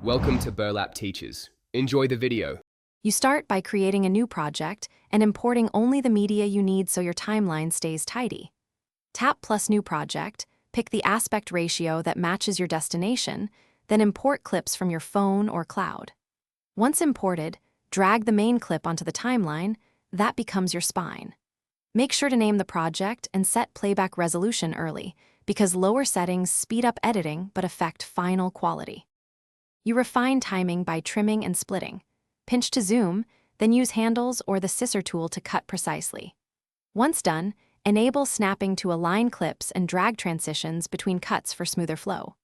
Welcome to Burlap Teachers. Enjoy the video. You start by creating a new project and importing only the media you need so your timeline stays tidy. Tap plus New Project, pick the aspect ratio that matches your destination, then import clips from your phone or cloud. Once imported, drag the main clip onto the timeline. That becomes your spine. Make sure to name the project and set playback resolution early, because lower settings speed up editing but affect final quality. You refine timing by trimming and splitting. Pinch to zoom, then use handles or the scissor tool to cut precisely. Once done, enable snapping to align clips and drag transitions between cuts for smoother flow.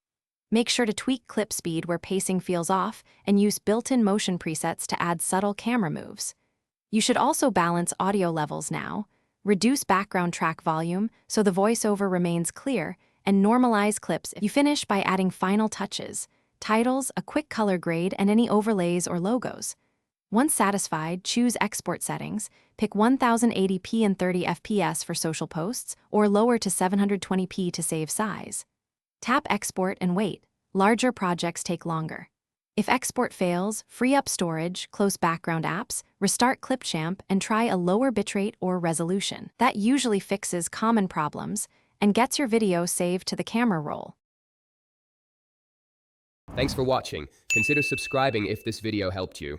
Make sure to tweak clip speed where pacing feels off and use built-in motion presets to add subtle camera moves. You should also balance audio levels now, reduce background track volume so the voiceover remains clear, and normalize clips. You finish by adding final touches, titles, a quick color grade, and any overlays or logos. Once satisfied, choose Export Settings, pick 1080p and 30 FPS for social posts, or lower to 720p to save size. Tap Export and wait. Larger projects take longer. If export fails, free up storage, close background apps, restart Clipchamp, and try a lower bitrate or resolution. That usually fixes common problems and gets your video saved to the camera roll. Thanks for watching. Consider subscribing if this video helped you.